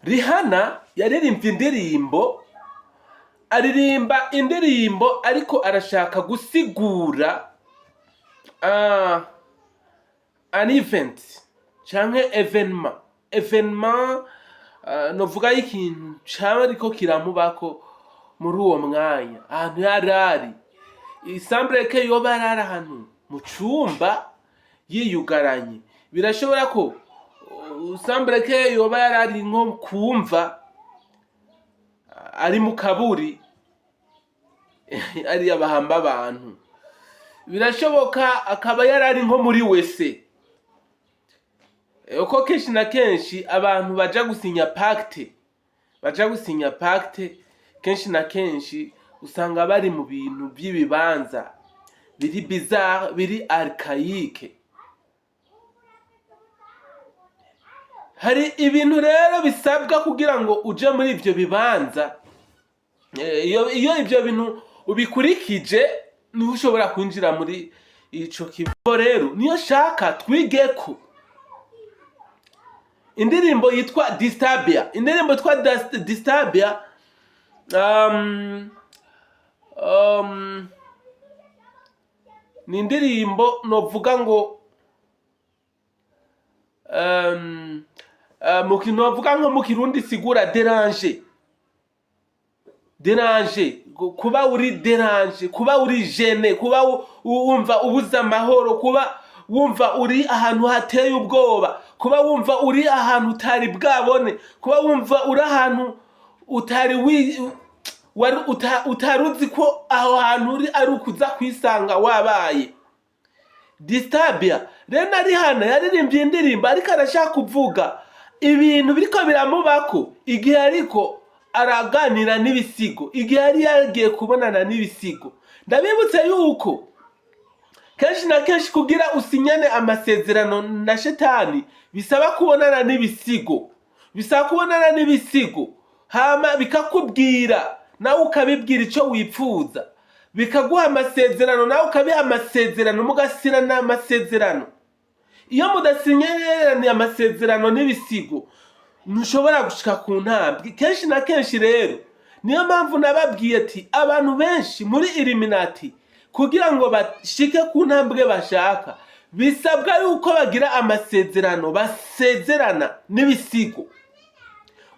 Rihanna yaririmbye indirimbo, aririmba indirimbo ariko arashaka gusigura an event canke evenement novuga y'ikintu caba ariko kiramubako muri uwo mwanya ahantu yarari. Isamble ke yoba yarari ahantu mu cumba yiyugaranye, birashobora ko isamble ke yoba yarari nko kumva ari mu kaburi ari abahamba abantu, birashoboka akaba yarari nko muri wese. Uko kenshi na kenshi abantu baja gusinya pacte kenshi na kenshi usanga bari mu bintu by'ibibanza biri bizarre, biri archaïque. Hari ibintu rero bisabwa kugira ngo uje muri ivyo bibanza. Iyo ivyo bintu ubikurikije niho ushobora kwinjira muri ico kigo. Rero niyo shaka twigeko indirimbo yitwa Disturbia. Indirimbo yitwa Disturbia ni indirimbo novuga ngo novuga nko mu Kirundi sigura déranger, kuba uri déranger, kuba uri gêné, kuba wumva ubuza amahoro, kuba wumva uri ahantu hateye ubwoba, kuba wumva uri ahantu utari bwabone, kuba wumva uri ahantu utaruzi ko aho hantu uri ari ukuza kwisanga wabaye. Disturbia rero na Rihanna yaririmbye indirimbo ariko arashaka kuvuga ibintu biriko biramubako igihe ariko araganira n'ibisigo, igihe yari yagiye kubonana n'ibisigo. Ndabibutse yuko kenshi na kenshi kugira usinyane amasezerano na shetani bisaba kubonana n'ibisigo, hama bikakubwira nawe ukabibwira ico wipfuza, bikaguha amasezerano nawe ukabiha amasezerano, mugasirana amasezerano. Iyo mudasinyeranye amasezerano n'ibisigo ntushobora gushika ku ntambwe. Kenshi na kenshi rero niyo mpamvu nababwiye ati abantu benshi muri Illuminati kugira ngo bashike ku ntambwe bashaka bisabwa yuko bagira amasezerano, basezerana n'ibisigo.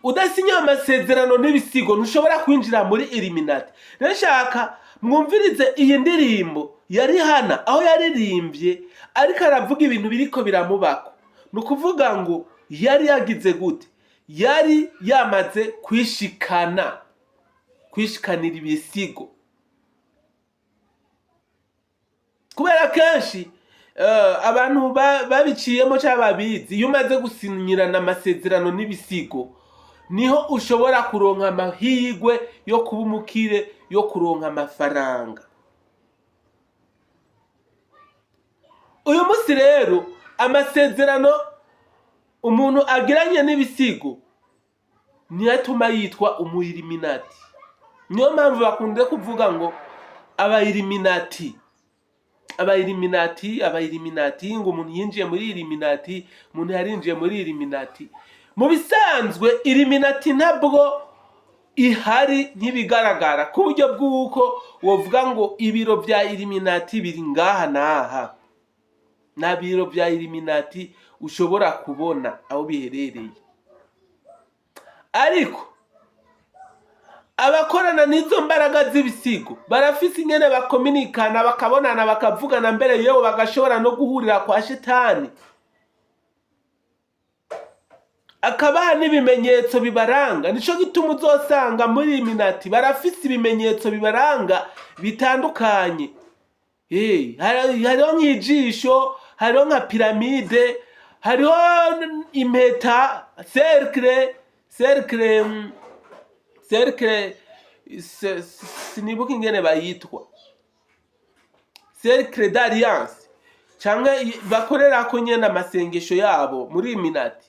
Udasinya amasezerano n'ibisigo ntushobora kwinjira muri Illuminati. Nashaka mwumvirize iyi ndirimbo ya Rihanna aho yaririmbye ariko aravuga ibintu biriko biramubako. Nukuvuga ngo yari yagize gute? Yari yamaze kwishikanira ibisigo. Kubera kenshi abantu babiciyemo cyangwa babizi, iyo umaze gusinyirana amasezerano n'ibisigo niho ushobora kuronka amahirwe yo kuba umukire, yo kuronka amafaranga. Uyu munsi rero amasezerano umuntu agiranye n'ibisigo niyo atuma yitwa umu-Illuminati. Niyo mpamvu bakunze kuvuga ngo aba-Illuminati, ngo umuntu yinjiye muri Illuminati, umuntu yarinjiye muri Illuminati. Mu bisanzwe Illuminati ntabwo ihari ntibigaragara ku buryo bw'uko wovuga ngo ibiro bya Illuminati biri ngaha naha. Na biro bya Illuminati ushobora kubona aho biherereye. Ariko abakorana n'izo mbaraga z'ibisigo barafise ingene bakominikana, bakabonana, bakavugana, mbere yewe bagashobora no guhurira kwa shetani, akabaha n'ibimenyetso bibaranga. Nico gituma uzosanga muri Illuminati barafise ibimenyetso bibaranga bitandukanye. Hariho nk'ijisho, hariho nka piramide, hariho impeta, cercle sinibuka ingene bayitwa, cercle d'alliance, canke bakorera ko nyene amasengesho yabo muri Illuminati.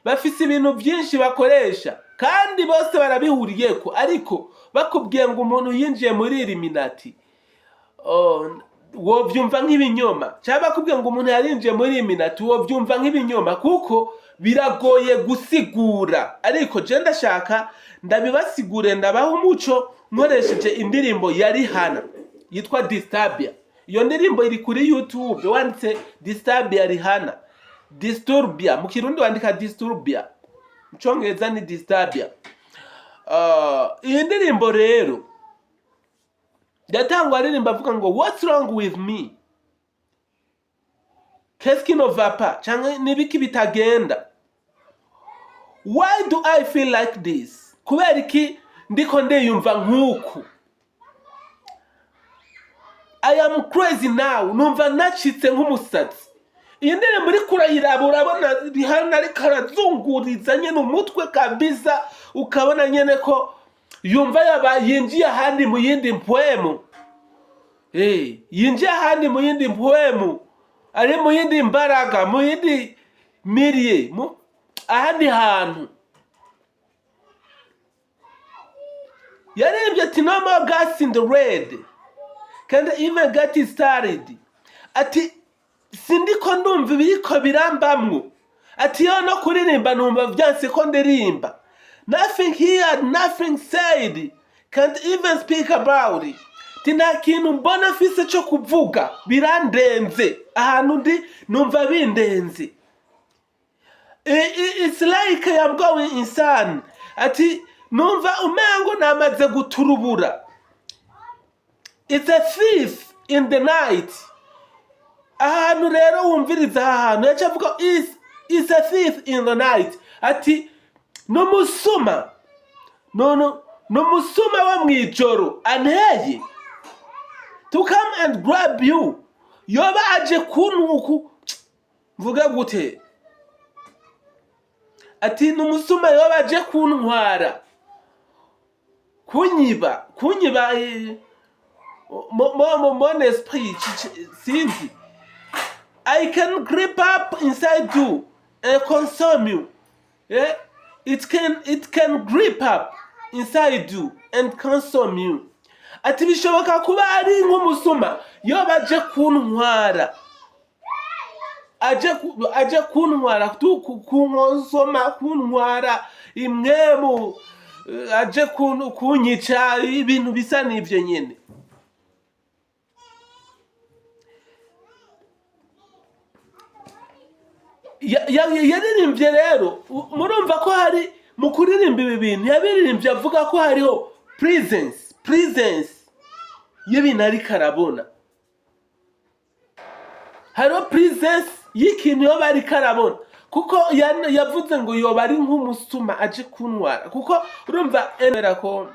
Bafise ibintu byinshi bakoresha kandi bose barabihuriyeko, ariko bakubwiye ngo umuntu yinjiye muri Illuminati wovyumva nk'ibinyoma, cyangwa bakubwiye ngo umuntu yarinjiye muri Illuminati wovyumva nk'ibinyoma, kuko biragoye gusigura, ariko je ndashaka ndabibasigure ndabaha umuco nkoresheje indirimbo ya Rihanna yitwa Disturbia. Iyo ndirimbo iri kuri YouTube, wanditse Disturbia Rihanna, Disturbia mu kirundi wandika Disturbia, mu cyongereza ni Disturbia. Iyi ndirimbo rero yatangwa aririmba avuga ngo what's wrong with me, qu'est-ce qui ne va pas, cyangwa nibiki bitagenda, why do I feel like this, kubera iki ndiko ndiyumva nk'uku, I am crazy now, numva nacitse nk'umusatsi. Iyi ndirimbo uri kurayiraba urabona Rihanna ariko arazunguriza nyene umutwe kabisa, ukabona nyene ko yumva yaba yinjiye ahandi mu yindi mpwemu. Yinjiye ahandi mu yindi mpwemu, ari mu yindi mbaraga, mu yindi mirie, ahandi hantu. Yarembye ati no more gas in the red, can't even get it started. Ati sindiko ndumva ibiriko birambamwo, ati yo no kuririmba numva vyanse ko ndirimba. Nothing here, nothing said, can't even speak about it. Nta kintu mbona mfise cyo kuvuga, birandenze, ahantu ndi numva bindenze. It's like I am going insane. Ati numva umengo namaze guturubura. It's a thief in the night. Ahantu rero wumviriza ahantu yacavuga is a thief in the night. Ati n'umusuma n'umusuma wa mwijoro anteye to come and grab you. Yoba aje kuntuku, mvuga gute, ati n'umusuma yoba aje kuntwara, kunyiba mon esprit sinzi. I can grip up inside you and consume you. It can grip up inside you and consume you. Ati bishoboka kuba ari nk'umusuma yoba aje kuntwara, aje kuntwara kunkonsoma, kuntwara imwemu, aje kunyica, ibintu bisa n'ivyo nyene. Yaririmbye rero, murumva ko hari mu kuririmba ibi bintu yabiririmbye avuga ko hariho presence y'ibintu ariko arabona, hariho presence y'ikintu yoba ariko arabona, kuko yavuze ngo yoba ari nk'umusuma aje kuntwara, kuko urumva emera ko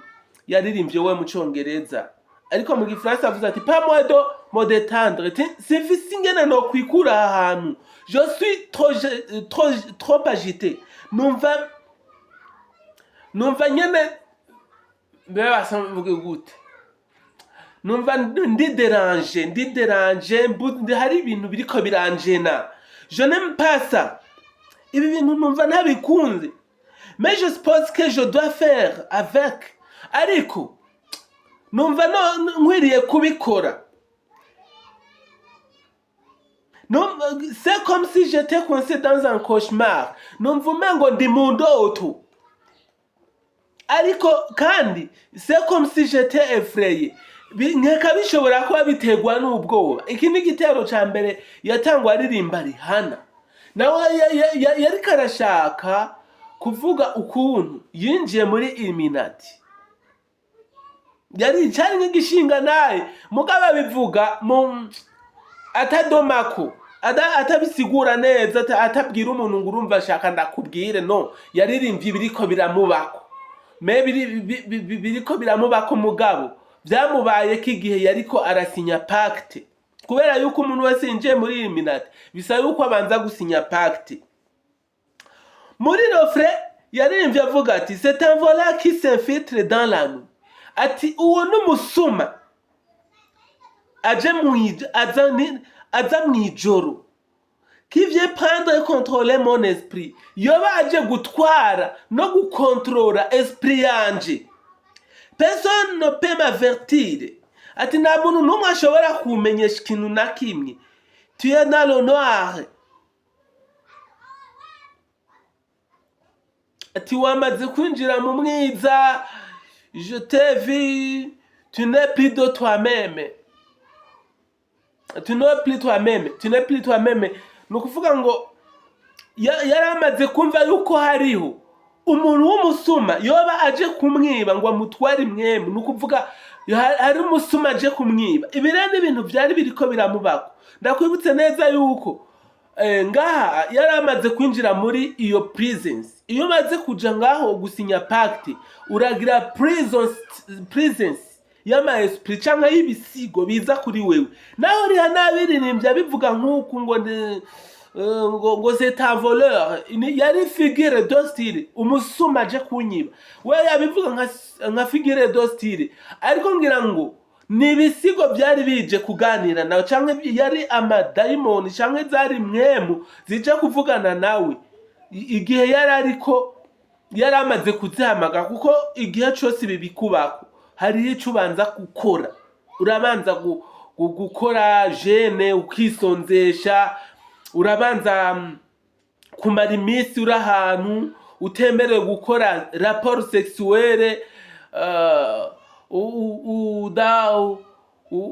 yaririmbye we mu cyongereza, ariko mu gifaransa avuze ati pas moi de me détendre, simfise ingene no kwikura ahantu, je suis trop agité, numva nyene beba samvuge gute, numva ndi déranger, hari ibintu biriko biranjena, je n'aime pas ça, ibi bintu numva ntabikunze, mais je suppose que je dois faire avec, ariko numva nkwiriye kubikora. C'est comme si j'étais coincé dans un cauchemar, numva umengo ndi mu ndoto, ariko kandi c'est comme si j'étais effrayé, nkeka bishobora kuba biterwa n'ubwoba. Iki ni igitero ca mbere yatangwa aririmba Rihanna, nawe yariko arashaka kuvuga ukuntu yinjiye muri Illuminati, yari cyari nk'igishinga naye mugabo bivuga mu atadomako, atabisigura neza, atabwira umuntu ngo urumva ashaka ndakubwire, no, yaririmbye biriko biramubako, biriko biramubako mugabo byamubaye ko igihe yariko arasinya pacte, kubera yuko umuntu wese yinjiye muri Illuminati bisaba yuko abanza gusinya pacte. Muri refrain yaririmbye avuga ati c'est un voleur qui s'infiltre dans la nuit, ati uwo n'umusuma aza mwijoro, qui vient prendre et contrôler mon esprit, yoba aje gutwara no gukontrola esprit yanje. Personne ne peut m'avertir, ati nta muntu n'umwe ashobora kumenyesha ikintu na kimwe. Tu es dans le noir, ati wamaze kwinjira mu mwiza, je te vu, tu n'es plus de toi-même, tu n'es plus toi-même, tu n'es plus toi-même. Ni ukuvuga ngo yari amaze kumva yuko hariho umuntu w'umusuma yoba aje kumwiba ngo amutware imwemu. Ni ukuvuga hari umusuma aje kumwiba. Ibi rero ni ibintu byari biriko biramubako. Ndakwibutse neza yuko ngaha yari amaze kwinjira muri iyo prisons. Iyo umaze kuja ngaho gusinya pacte uragira prisons y'ama esprit canke y'ibisigo biza kuri wewe. Naho Rihanna biririmbya bivuga nk'uku ngo c'est un voleur, yari figure d'hostile, umusuma aje kunyiba. We yabivuga nka figure d'hostile, ariko ngira ngo ni ibisigo byari bije kuganira nawe, canke yari amadayimoni canke zari mwemu zije kuvugana nawe igihe yari amaze kuzihamaga. Kuko igihe cyose ibi bikubako hariho icyo ubanza gukora. Urabanza gukora jene, ukisonzesha, urabanza kumara iminsi uri ahantu utemerewe gukora rapport sexuelle,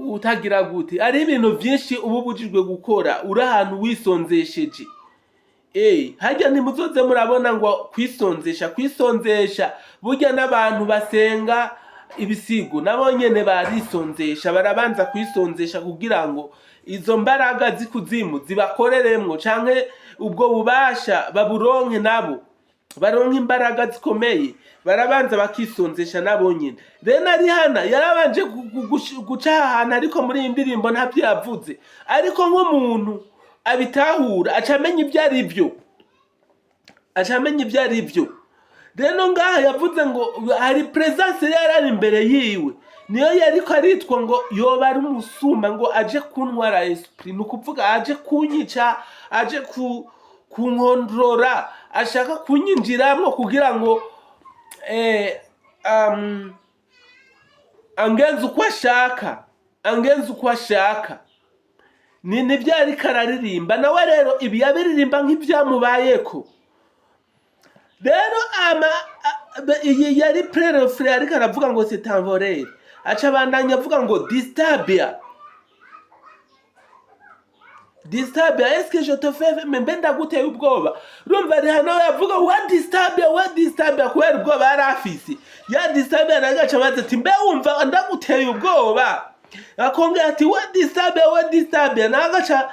utagira gute, ari ibintu byinshi uba ubujijwe gukora uri ahantu wisonzesheje. Hajya ntimuzoze murabona ngo kwisonzesha burya n'abantu basenga ibisigo nabo nyene barisonzesha, barabanza kwisonzesha kugira ngo izo mbaraga zikuzimu zibakoreremwo, canke ubwo bubasha baburonke, nabo baronke imbaraga zikomeye, barabanza bakisonzesha nabo nyene. Rero Rihanna yarabanje guca ahantu, ariko muri iyi ndirimbo ntabyo yavuze, ariko nk'umuntu abitahura acamenya ibyo ari byo. Rero ngaha yavuze ngo hari presence yari ari imbere yiwe, niyo yariko aritwa ngo yoba ari umusuma, ngo aje kuntwara esprit. Ni ukuvuga aje kunyica, aje kunkondrora, ashaka kunyinjiramwo kugira ngo angenze uko ashaka. Ni byari kararirimba nawe. Rero ibi yabiririmba nk'ibyamubayeko. Rero iyi yari prerefre, ariko aravuga ngo c'est un voleur. Aca bandanya avuga ngo Disturbia, est-ce que je te fais mbe ndaguteye ubwoba? Urumva Rihanna yavuga wa Disturbia kubera ubwoba yari afise. Ya Disturbia nagaca maze ati mbe wumva ndaguteye ubwoba? Akongera ati wa Disturbia nagaca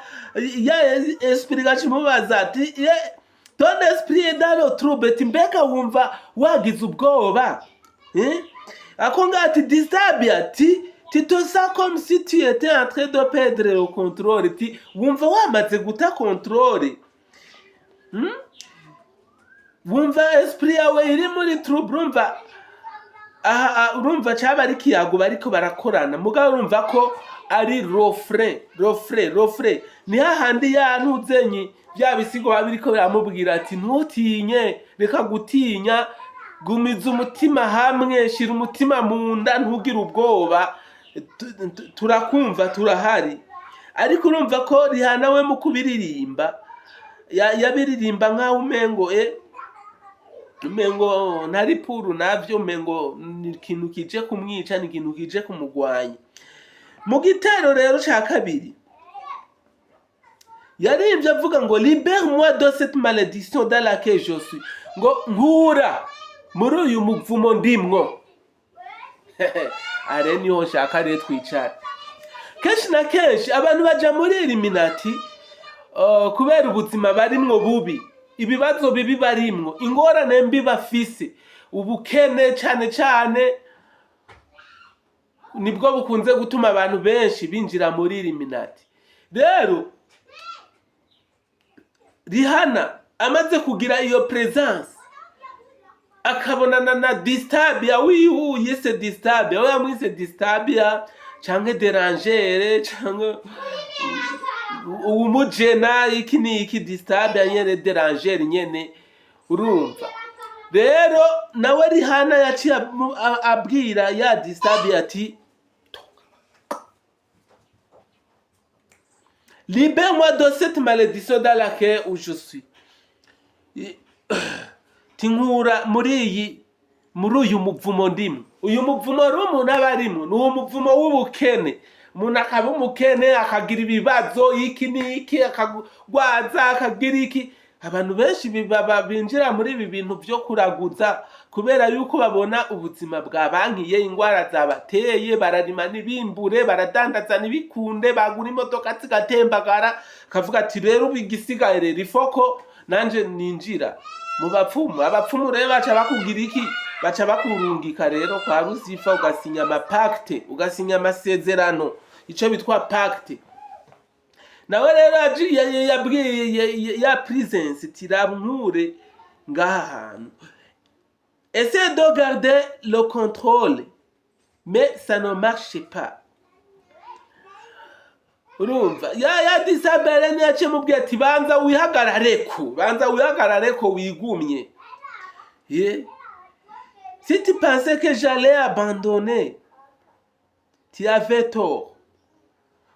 ya esprit gaca mubaza ati ton esprit est dans le trouble, ati mbega wumva wagize ubwoba? Akongera ati Disturbia ati tu te sens comme si tu étais en train de perdre le contrôle, ati wumva wamaze guta contrôle, wumva esprit yawe iri muri trouble. Urumva cyaba ari kiyago bariko barakorana, mugabo urumva ko ari refrain. Ni hahandi yantuzenyi bya bisigo babiriko biramubwira ati ntutinye, reka gutinya, gumiza umutima hamwe, shira umutima mu nda, ntugire ubwoba, turakumva, turahari. Ariko urumva ko Rihanna we mu kubiririmba yabiririmba nkaho umengo ntari puru navyo, umengo ni ikintu kije kumwica, ni ikintu kije kumugwanya. Mu gitero rero ca kabiri yaririmbye avuga ngo libère-moi de cette malédiction dans laquelle je suis, ngo nkura muri uyu muvumo ndimwo. Are niho nshaka rero twicara. Kenshi na kenshi abantu baja muri Illuminati kubera ubuzima barimwo bubi, ibibazo bibi barimwo, ingorane mbi bafise, ubukene cyane nibwo bukunze gutuma abantu benshi binjira muri Illuminati. Rero Rihanna amaze kugira iyo presence, akabonana na Disturbia, yise Disturbia, we yamwise Disturbia canke Derangere canke umujena, iki ni iki Disturbia nyene, Derangere nyene, urumva. Rero nawe Rihanna yaciye abwira ya Disturbia ati libère-moi de cette malédiction dans laquelle je suis. tinkura muri uyu muvumo ndimo. Uyu muvumo rero umuntu aba arimo ni umuvumo w'ubukene. Umuntu akaba umukene akagira ibibazo iki n'iki, akagwaza akagira iki. Abantu benshi binjira muri ibi bintu byo kuraguza kubera yuko babona ubuzima bwa bankiye, ingwara zabateye, bararima nibimbure, baradandaza nibikunde, bagura imodoka zigatembagara, kavuga ati rero ubigisigaye rero ifoko nanje ninjira mu bapfumu. Abapfumu rero baca bakugira iki? Baca bakurungika rero kwa Lucifer, ugasinya amapakte, ugasinya amasezerano, ico bitwa pakte. Nawe rero yabwiye ya presence tirankure ngaha hantu. Essaye de garder le contrôle, mais ça ne marche pas. Urumva ya Disabelle niyace mubwiye ati banza wihagarareko wigumye. Si tu pensais que j'allais abandonner, tu avais tort.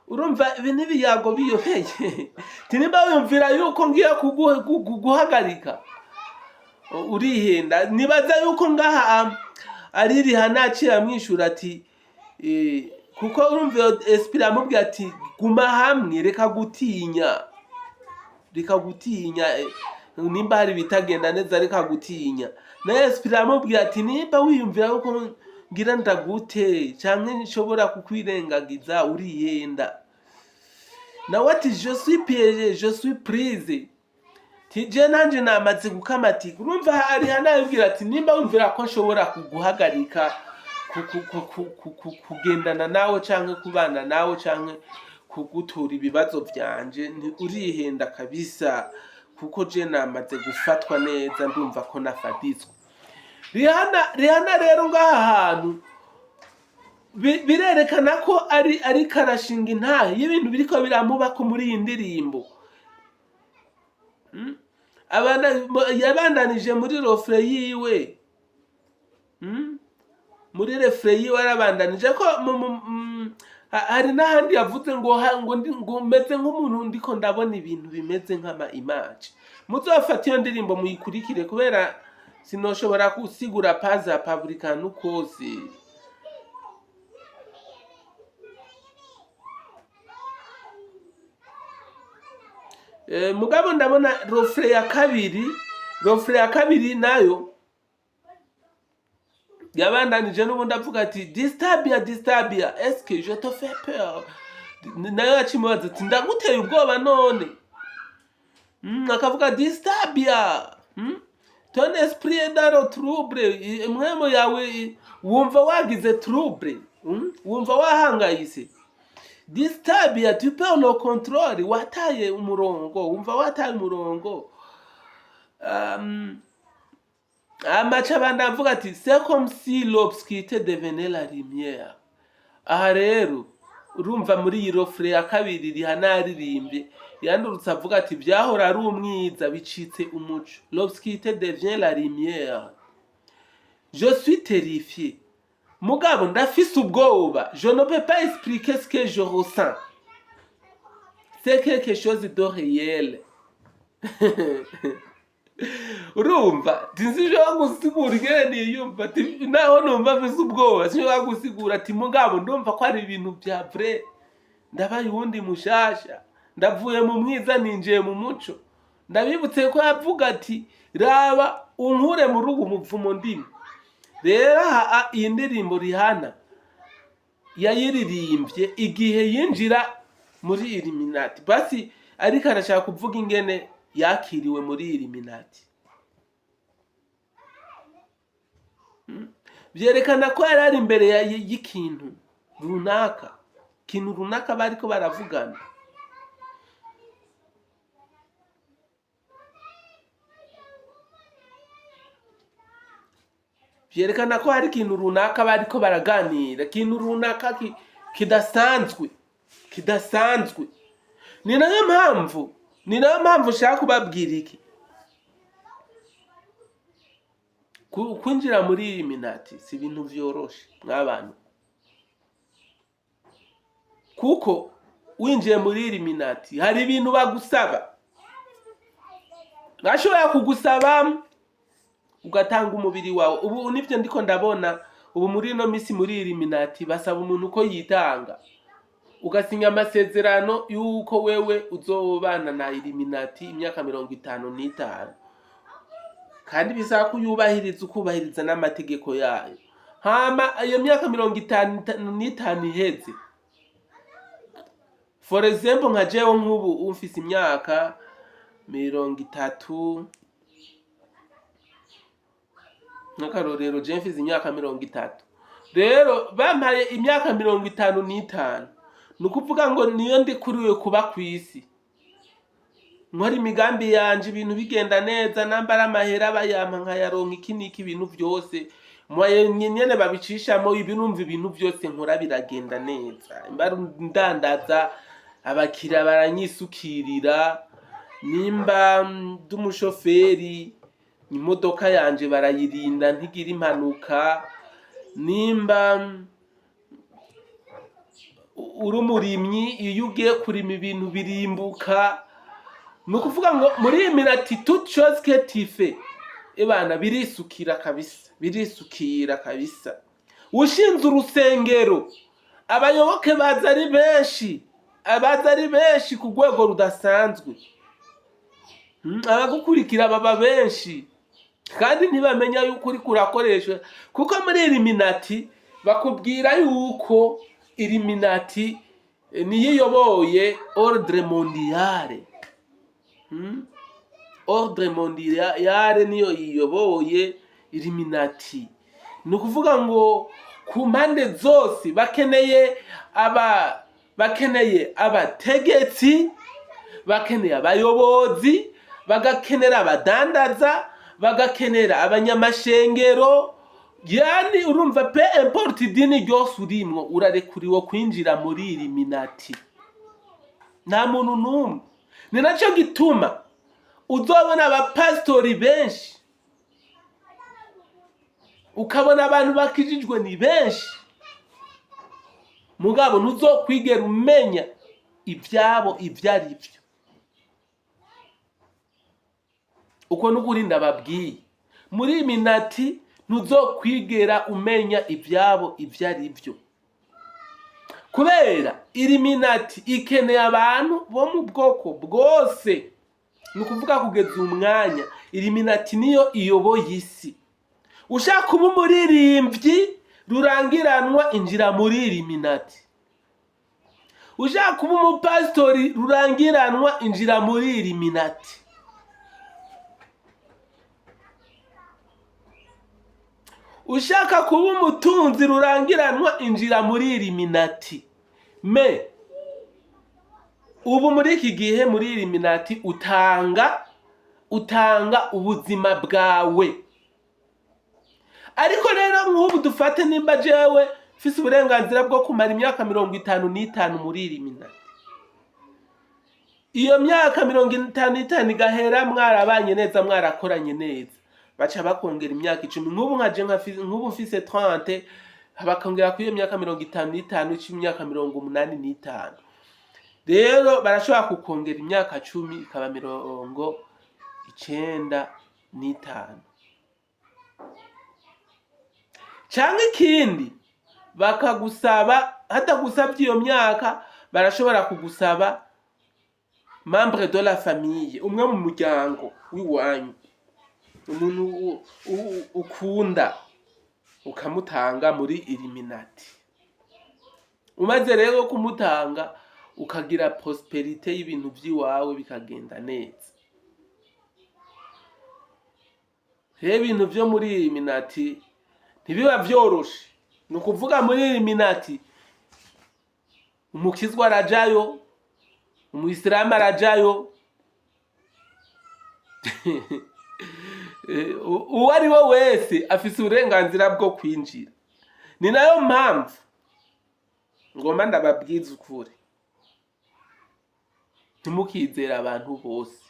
Urumva ibi n'ibiyago biyobeye. Tinimba wiyumvira yuko ngiye kuguhagarika, urihenda. Nibaza yuko ngaha ari Rihana aciye amwishura ati kuko urumva esprit amubwiye ati guma hamwe, reka gutinya, nimba hari bitagenda neza reka gutinya. Na esprit amubwiye ati nimba wiyumvira yuko ngira ndagute canke nshobora kukwirengagiza, urihenda. Nawe ati je suis piégé, je suis prise. Tije nanje namaze gukamatika. Urumva hari hanayibwira ati nimba wumvira ko nshobora kuguhagarika kugendana nawe canke kubana nawe canke kugutura ibibazo vyanje, urihenda kabisa, kuko je namaze gufatwa neza, ndumva ko nafaditswe. Rihana rero ngaha hantu birerekana ko ari karashinga intahe y'ibintu biriko biramubako muri iyi ndirimbo. Yabandanije muri refre yiwe, muri refre yiwe arabandanije ko hari n'ahandi yavuze ngo meze nk'umuntu ndiko ndabona ibintu bimeze nk'ama image. Muzofata iyo ndirimbo muyikurikire kubera sinoshobora gusigura paza publicanu kose. Mugabo ndabona refre ya kabiri nayo yabandanije n'ubundi avuga ati Disturbia, est-ce que je te fais peur? Nayo yacimubaza ati ndaguteye ubwoba none. Akavuga Disturbia, ton esprit est dans le trouble. Mwemo yawe wumva wagize trouble, wumva wahangayise. Disturbia, tu perds le contrôle, wataye umurongo, wumva wataye umurongo. Amaca bandavuga ati c'est comme si l'obscurité devenait la lumière. Aha rero urumva muri iyi refre ya kabiri Rihana yaririmbye yandurutse avuga ati byahora ari umwiza bicitse umuco. L'obscurité devient la lumière. Je suis terrifié. Mugabo ndafise ubwoba. Je ne peux pas expliquer ce que je ressens. C'est quelque chose de réel. Urumva tinzishobora gusigura ingene niyumva, naho numva mfise ubwoba sinshobora gusigura ati mugabo ndumva ko ari ibintu bya vrai, ndabaye uwundi mushasha, ndavuye mu mwiza ninjiye mu muco. Ndabibutse ko yavuga ati raba unkure muri ubu muvumo ndimo. Rero iyi ndirimbo Rihana yayiririmbye igihe yinjira muri Illuminati. Basi ariko arashaka kuvuga ingene yakiriwe muri Illuminati. Byerekana ko yari imbere y'ikintu runaka, ikintu runaka bariko baravugana. Byerekana ko hari ikintu runaka bariko baraganira, ikintu runaka kidasanzwe. Ni nayo mpamvu ushaka kubabwira iki. Kwinjira muri Illuminati si ibintu vyoroshe mw'abantu. Kuko winjiye muri Illuminati hari ibintu bagusaba. Bashobora kugusaba ugatanga umubiri wawe. Ubu nivyo ndiko ndabona ubu muri ino misi muri Illuminati basaba umuntu ko yitanga, ugasinya amasezerano yuko wewe uzobana na Illuminati imyaka 55, kandi bisaba kuyubahiriza, ukubahiriza n'amategeko yayo. Hama iyo myaka 55 iheze, for example nka jewe nk'ubu umfise imyaka 30, n'akarorero je mfise imyaka 30, rero bampaye imyaka 55, nukuvuga ngo niyo ndikuriwe kuba kwisi, nkora imigambi yanje, ibintu bigenda neza, nambara amahera bayampa nkayaronka iki niki, ibintu vyose mwaye nyene babicishamo, ibinumva ibintu vyose nkora biragenda neza, ndandaza, abakiriya baranyisukirira, nimba ndumushoferi imodoka yanje barayirinda ntigira impanuka, nimba uri umurimyi iyo ugiye kurima ibintu birimbuka. Nukuvuga ngo muri Illuminati toute chose que tu fais, ebana birisukira kabisa. Ushinze urusengero, abayoboke baza ari benshi ku rwego rudasanzwe, abagukurikira baba benshi, kandi ntibamenya yuko uri kurakoresha, kuko muri Illuminati bakubwira yuko Illuminati niyiyoboye ordre mondiale. Ordre mondiale niyo yiyoboye Illuminati. Nukuvuga ngo ku mpande zose bakeneye abategetsi, bakeneye abayobozi, bagakenera abadandaza, bagakenera abanyamashengero. Yani urumva pe importe idini ryose urimwo urarekuriwe kwinjira muri Illuminati, nta muntu n'umwe. Ni naco gituma uzobona abapastori benshi, ukabona abantu bakijijwe ni benshi, mugabo ntuzokwigera umenya ivyabo ivyo ari vyo. Uko n'ukuri ndababwiye, muri Illuminati ntuzokwigera umenya ivyabo ivyo ari vyo, kubera Illuminati ikeneye abantu bo mu bwoko bwose. Nukuvuga kugeza umwanya Illuminati niyo iyoboye isi. Ushaka kuba umuririmbyi rurangiranwa, injira muri Illuminati. Ushaka kuba umupastori rurangiranwa, injira muri Illuminati. Ushaka kuba umutunzi rurangiranwa, injira muri Illuminati. Ubu muri iki gihe muri Illuminati utanga ubuzima bwawe. Ariko rero nk'ubu dufate nimba jewe mfise uburenganzira bwo kumara imyaka 55 muri Illuminati, iyo myaka 55 igahera mwarabanye neza, mwarakoranye neza, baca bakongera imyaka 10. Nk'ubu nkaje nk'ubu mfise 30, bakongera ku iyo myaka 55 c'imyaka 85. Rero barashobora kukongera imyaka 10 ikaba 95. Canke ikindi bakagusaba, hatagusabye iyo myaka barashobora kugusaba membre de la famille, umwe mu muryango w'iwanyu, umuntu ukunda, ukamutanga muri Illuminati. Umaze rero kumutanga, ukagira prosperite y'ibintu by'iwawe bikagenda neza. Rero ibintu byo muri Illuminati ntibiba vyoroshe. Nukuvuga muri Illuminati umukizwa arajayo, umuyisilamu arajayo, uwo ari we wese afise uburenganzira bwo kwinjira. Ni nayo mpamvu ngomba ndababwiza ukuri, ntimukizere abantu bose.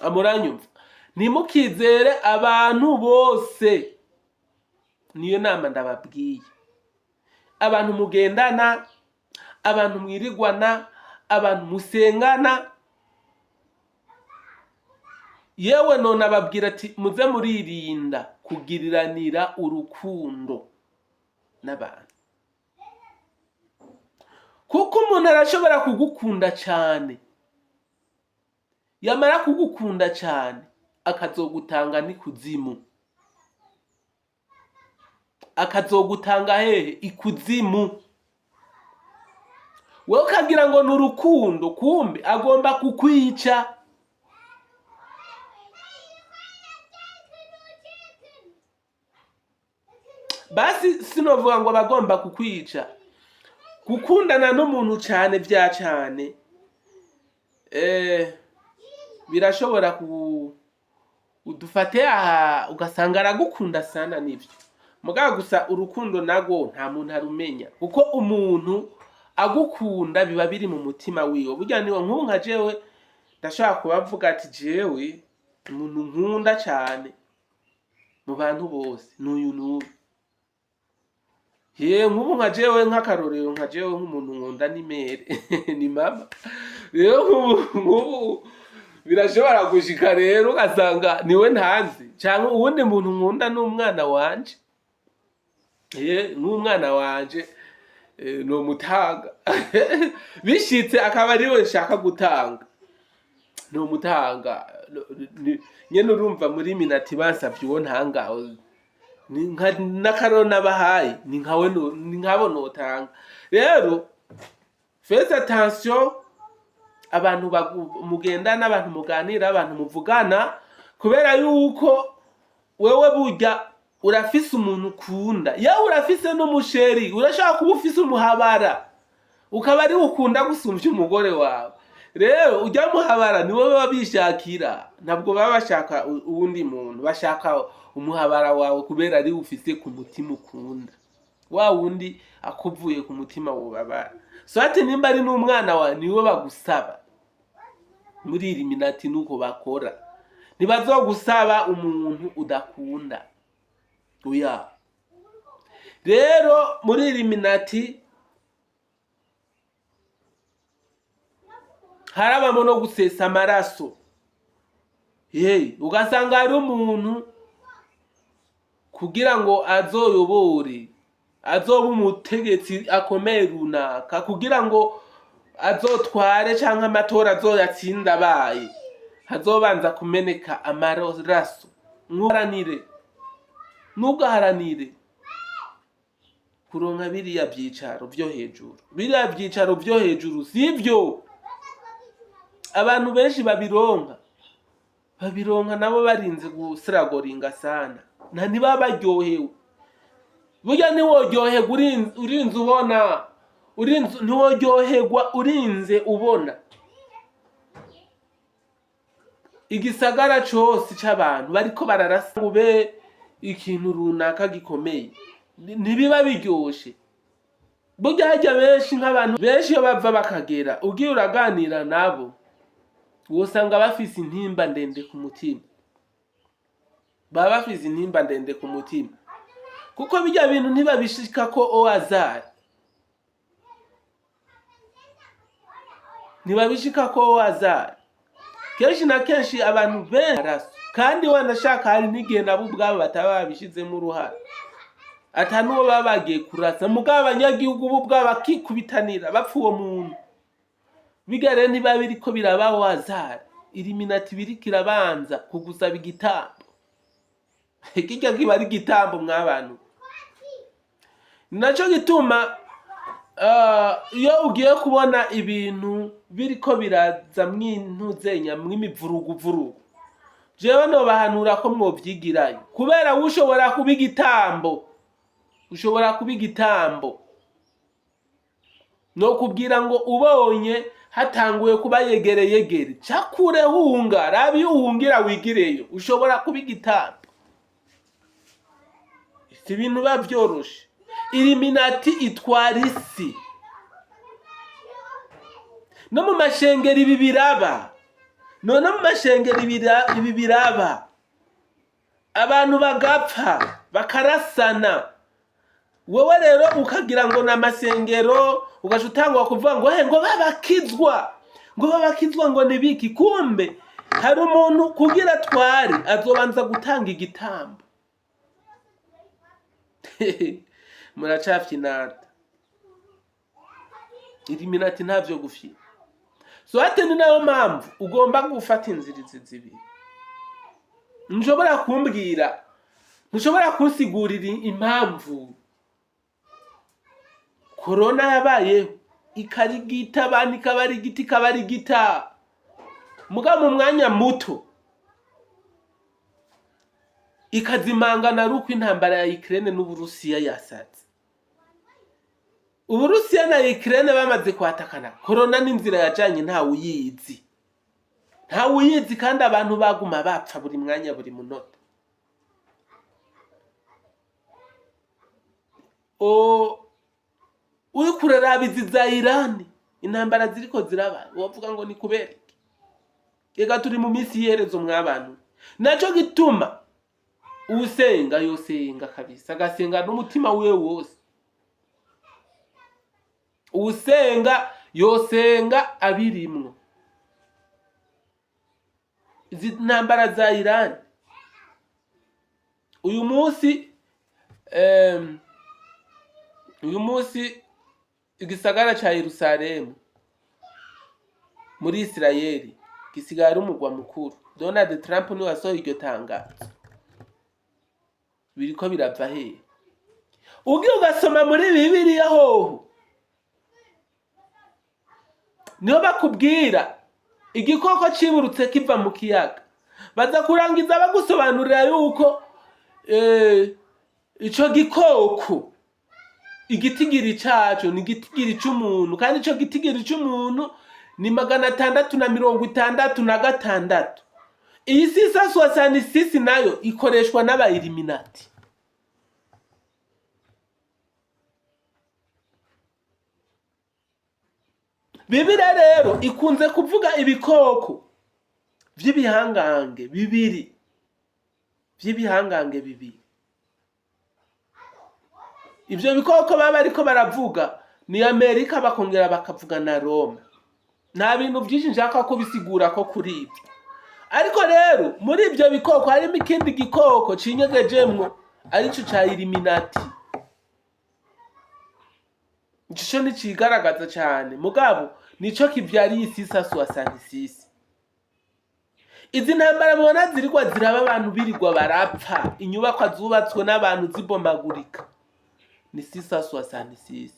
Amuranyumva? Ntimukizere abantu bose. Niyo nama ndababwiye. Abantu mugendana, abantu mwirigwana, abantu musengana, yewe none ababwira ati muze muririnda kugiriranira urukundo n'abantu, kuko umuntu arashobora kugukunda cyane, yamara kugukunda cyane akazogutanga n'ikuzimu. Akazogutanga hehe? Ikuzimu. Wewe ukagira ngo ni urukundo, kumbe agomba kukwica. Basi sinovuga ngo bagomba kukwica. Gukundana n'umuntu cyane bya cyane birashobora udufate aha ugasanga aragukunda sana nibyo. Mugabo gusa urukundo nago nta muntu arumenya, kuko umuntu agukunda biba biri mu mutima wiwe. Burya niwo nk'ubu nka jewe ndashaka kubavuga ati jewe umuntu nkunda cyane mu bantu bose n'uyu n'uyu. Nk'ubu nka jewe nk'akarorero, nka jewe nk'umuntu nkunda ni mere ni mama. Rero nk'ubu birashobora gushika rero ugasanga niwe ntanzi, cyangwa uwundi muntu nkunda n'umwana wanje. Nk'umwana wanje no mutanga bishitse akaba ariwe nshaka gutanga, no mutanga nyene. Urumva muri minati bansavye uwo ntanga n'akaroro nabahaye ni nkabo notanga. Rero faites attention abantu mugendana, abantu muganira, abantu muvugana, kubera yuko wewe burya urafise umuntu ukunda. Yawe urafise n'umusheri, urashaka kuba ufise umuhabara, ukaba ari ukunda gusumvya umugore wawe. Rero ujya muhabara niwe baba bishakira, ntabwo baba bashaka uwundi muntu, bashaka umuhabara wawe kubera ari ufise ku mutima ukunda, wa wundi akuvuye ku mutima wubabara. So ati nimba ari n'umwana wawe niwe bagusaba. Muri iri minati nuko bakora, ntibazogusaba umuntu udakunda. Oya. Rero muri iri minati harabamo no gusesa amaraso. Ugasanga hari umuntu kugira ngo azoyobore, azoba umutegetsi akomeye runaka, kugira ngo azotware cyangwa amatora azoyatsinda abaye, hazobanza kumeneka amaraso. Ntugaharanire kuronka biriya byicaro byo hejuru. Biriya byicaro byo hejuru sivyo abantu benshi babironka nabo barinze gusiragoringa sana, ntibaba baryohewe. Burya niworyoherwa urinze ubona, ntiworyoherwa urinze ubona igisagara cyose cy'abantu bariko bararasa ube ikintu runaka gikomeye, ntibiba biryoshe. Burya hajya benshi nk'abantu benshi iyo bava bakagera, ugiye uraganira nabo usanga bafise intimba ndende ku mutima. Baba bafise intimba ndende ku mutima, kuko bijya bintu ntibabishika ko oazari, ntibabishika ko oazari. Kenshi na kenshi abantu benshi, kandi wanashaka hari n'igihe nabo ubwabo bataba babishizemo uruhara, atanuwo baba bagiye kurasa, mugabo abanyagihugu bo ubwabo bakikubitanira bapfa uwo muntu. Bigare ntiba biriko biraba oazari, iri minati biriko irabanza kugusaba igitambo. Kijya kiba ari igitambo mw'abantu. Naco gituma iyo ugiye kubona ibintu biriko biraza mw'intuzenya mw'imivuruguvurugu, jewe nobahanura ko mwovyigirayo, kubera ushobora kuba igitambo. No kubwira ngo ubonye hatanguye kuba yegere cakure hunga, rabi uhungira wigireyo, ushobora kuba igitambo. Ibintu bavyoroshe. Iliminati itwara isi. No mu mashengeri ibi biraba. None mu mashengeri ibi biraba. Abantu bagapfa, bakarasana. Wowe rero ukagira ngo n'amasengero, ugashutangwa kuvuga ngo ngo babakizwa ngo nibiki. Kumbe hari umuntu kugira atware azobanza gutanga igitambo. Muracafyinata Illuminati ntavyo gufyina. So ate ni nayo mpamvu ugomba gufata inzira izi zibiri. Ntushobora kunsigurira impamvu corona yabayeho ikarigita abantu ikabarigita muga mu mwanya muto ikazimangana ruko intambara ya Ukraine n'Uburusiya yasatse. Uburusiya na Ukraine bamaze kwatakana, corona n'inzira yajanye ntawe uyizi kandi abantu baguma bapfa buri mwanya buri munota. Uri kurarabizi za Iran intambara ziriko ziraba wovuga ngo ni kubera iki? Ega turi mu minsi yerezo mw'abantu, naco gituma usenga yosenga kabisa, agasenga n'umutima wiwe wose. Usenga yosenga abirimwo. Izi ntambara za Iran uyu munsi igisagara ca Yerusalemu muri Isirayeli gisigara ari umugwa mukuru. Donald Trump niwe wasohoye iryo tangazo. Biriko birava hehe? Ugiye ugasoma muri Bibiliya hoho niho bakubwira igikoko ciburutse kiva mu kiyaga, baza kurangiza bagusobanurira yuko ico gikoko igitigiri caco ni igitigiri c'umuntu, kandi ico gitigiri c'umuntu ni 666. Iyi 666 nayo ikoreshwa n'aba Illuminati. Bibiliya rero ikunze kuvuga ibikoko vy'ibihangange bibiri. Ivyo bikoko baba ariko baravuga ni Amerika, bakongera bakavuga na Roma. Nta bintu byinshi nshaka ko bisigura ko kuri ibyo. Ariko rero muri ivyo bikoko harimo ikindi gikoko cinyegejemwo arico ca Illuminati. Ico ni cigaragaza cyane mugabo nico kivyariye 666. Izi ntambara mubona zirigwa ziraba abantu birigwa barapfa, inyubako zubatswe n'abantu zibombagurika, ni 666.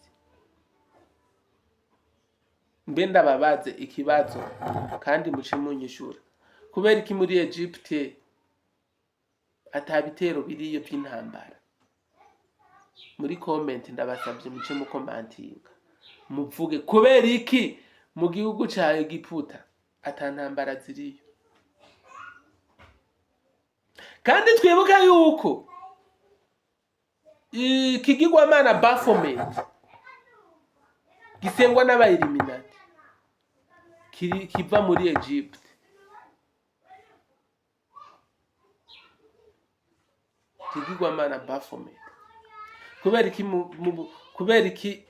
Mbe ndababaze ikibazo kandi muce munyishura, kubera iki muri Egypte atabitero biriyo by'intambara? Muri comment ndabasabye muce mukomantinga muvuge kubera iki mu gihugu ca Egiputa atantambara ziriyo. Kandi twibuka yuko ikigirwamana Baphomet gisengwa n'aba Illuminati kiva muri Egypte. Ikigirwamana Baphomet kubera iki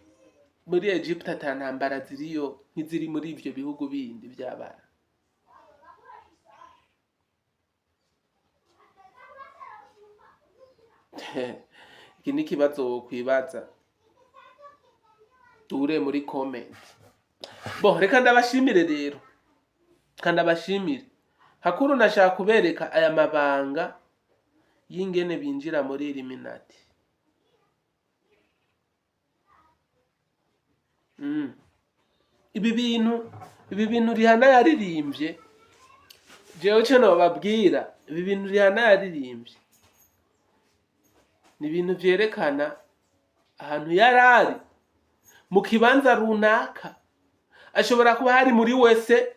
muri Egypte atantambara ziriyo nk'iziri muri ivyo bihugu bindi by'abara? Iki ni kibazo kwibaza, ture muri comment. Reka ndabashimire rero, hakuru nashaka kubereka aya mabanga y'ingene binjira muri Illuminati. Ibi bintu Rihanna yaririmbye, jewe cyo nobabwira, ibi bintu Rihanna yaririmbye ni ibintu vyerekana ahantu yarari mu kibanza runaka. Ashobora kuba hari muri wese,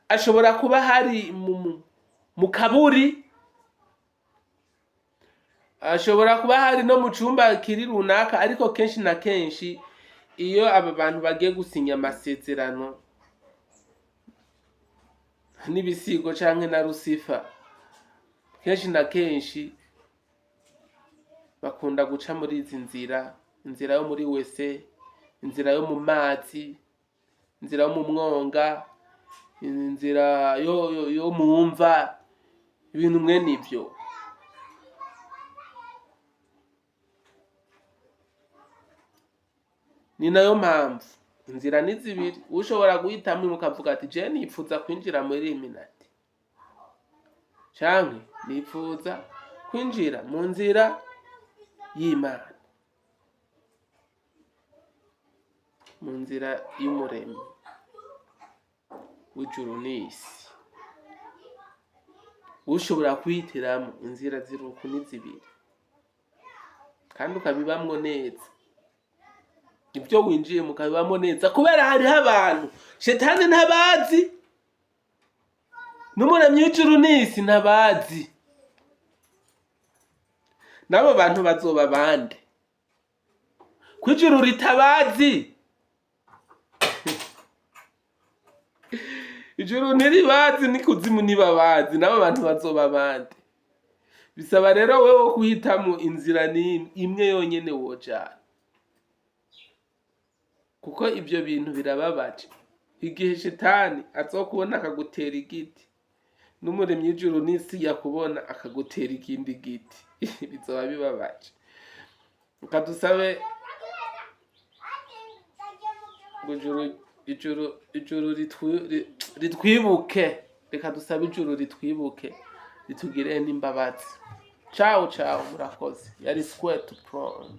ashobora kuba hari mu kaburi, ashobora kuba hari no mu cumba kiri runaka. Ariko kenshi na kenshi iyo aba bantu bagiye gusinya amasezerano n'ibisigo canke na Lucifer, kenshi na kenshi bakunda guca muri izi inzira yo muri wese, inzira yo mu mazi, inzira yo mu mwonga, inzira yo mumva, ibintu mwene ivyo. Ni nayo mpamvu inzira ni zibiri, ushobora guhitamwo ukavuga ati je nipfuza kwinjira muri Illuminati, canke nipfuza kwinjira mu nzira y'Imana, mu nzira y'umuremyi w'ijuru n'isi. Ushobora kwihitiramo inzira ziruku ni zibiri, kandi ukabibamwo neza, ibyo winjiye mukabibamo neza, kubera hariho abantu shetani ntabazi, n'umuremyi w'ijuru n'isi ntabazi. N'abo bantu bazoba bande? Kw'ijuru ritabazi, ijuru ntiribazi, n'ikuzimu ntibabazi, n'abo bantu bazoba bande? Bisaba rero wewe kuhitamo inzira imwe yonyene wojana, kuko ibyo bintu birababaje. Igihe shetani azokubona akagutera igiti, n'umuremyi w'ijuru n'isi yakubona akagutera ikindi giti, bizoba bibabaje. Ukadusabe ijuru ritwibuke, reka dusabe ijuru ritwibuke, ritugirire n'imbabazi. Ciao ciao, murakoze. Yari Square to Pro.